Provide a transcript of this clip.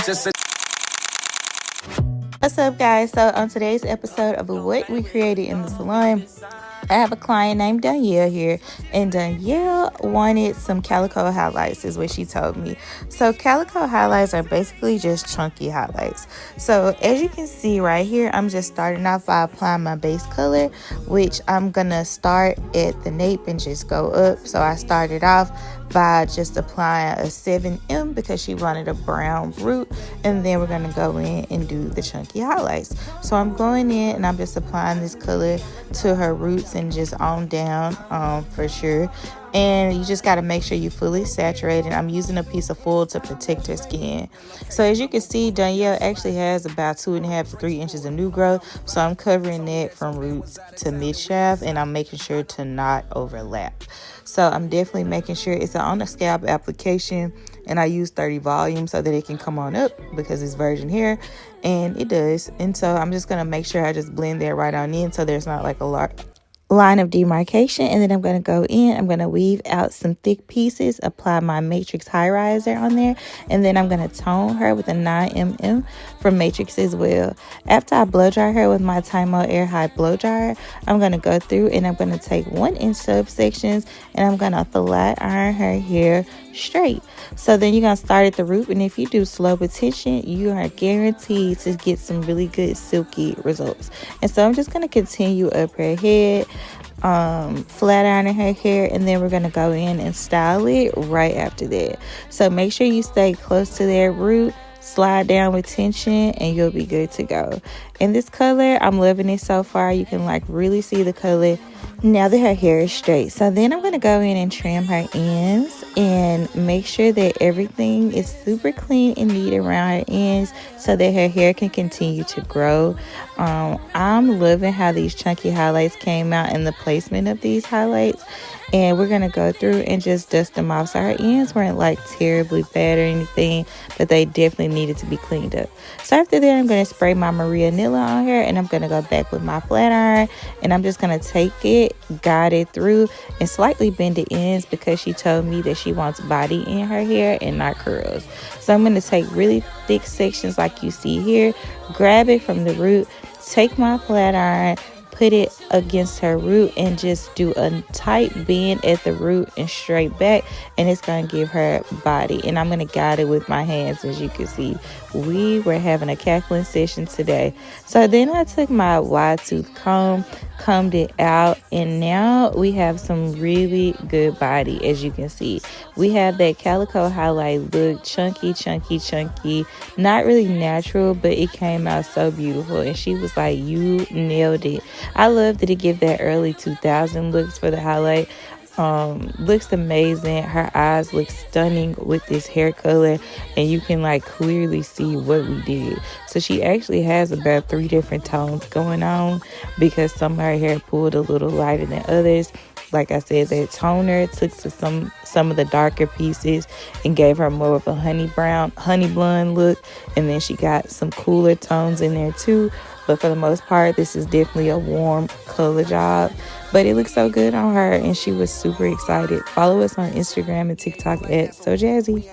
What's up, guys? So on today's episode of what we created in the salon, I have a client named Danielle here, and Danielle wanted some calico highlights is what she told me. So calico highlights are basically just chunky highlights. So as you can see right here, I'm just starting off by applying my base color, which I'm gonna start at the nape and just go up. So I started off by just applying a 7M because she wanted a brown root, and then we're going to go in and do the chunky highlights. So I'm going in and I'm just applying this color to her roots and just on down for sure. And you just got to make sure you fully saturated. I'm using a piece of foil to protect her skin. So as you can see, Danielle actually has about 2.5 to 3 inches of new growth. So I'm covering that from roots to mid shaft, and I'm making sure to not overlap. So I'm definitely making sure it's an on the scalp application, and I use 30 volume so that it can come on up because it's virgin hair, and it does. And so I'm just going to make sure I just blend that right on in so there's not like a line of demarcation. And then I'm going to go in, I'm going to weave out some thick pieces, apply my Matrix High Riser on there, and then I'm going to tone her with a 9mm from Matrix as well. After I blow dry her with my Tymo Air High blow dryer, I'm going to go through and I'm going to take 1-inch subsections and I'm going to flat iron her hair straight. So then you're going to start at the root, and if you do slow attention, you are guaranteed to get some really good silky results. And so I'm just going to continue up her head, flat ironing her hair, and then we're going to go in and style it right after that. So make sure you stay close to that root, slide down with tension, and you'll be good to go. And this color, I'm loving it so far. You can like really see the color now that her hair is straight. So then I'm going to go in and trim her ends and make sure that everything is super clean and neat around her ends so that her hair can continue to grow. I'm loving how these chunky highlights came out and the placement of these highlights. And we're going to go through and just dust them off. So her ends weren't like terribly bad or anything, but they definitely needed to be cleaned up. So after that, I'm going to spray my Maria Nilla on her, and I'm going to go back with my flat iron, and I'm just going to take it, guide it through, and slightly bend the ends because she told me that she wants body in her hair and not curls. So I'm going to take really thick sections like you see here, grab it from the root, take my flat iron, put it against her root, and just do a tight bend at the root and straight back, and it's going to give her body. And I'm going to guide it with my hands. As you can see, we were having a cackling session today. So then I took my wide tooth comb, combed it out, and now we have some really good body. As you can see, we have that calico highlight look, chunky, not really natural, but it came out so beautiful. And she was like, you nailed it. I love that it give that early 2000 looks for the highlight. Looks amazing. Her eyes look stunning with this hair color, and you can like clearly see what we did. So she actually has about 3 different tones going on because some of her hair pulled a little lighter than others. Like I said, that toner took to some of the darker pieces and gave her more of a honey blonde look, and then she got some cooler tones in there too. But for the most part, this is definitely a warm color job. But it looks so good on her, and she was super excited. Follow us on Instagram and TikTok at So Jazzy.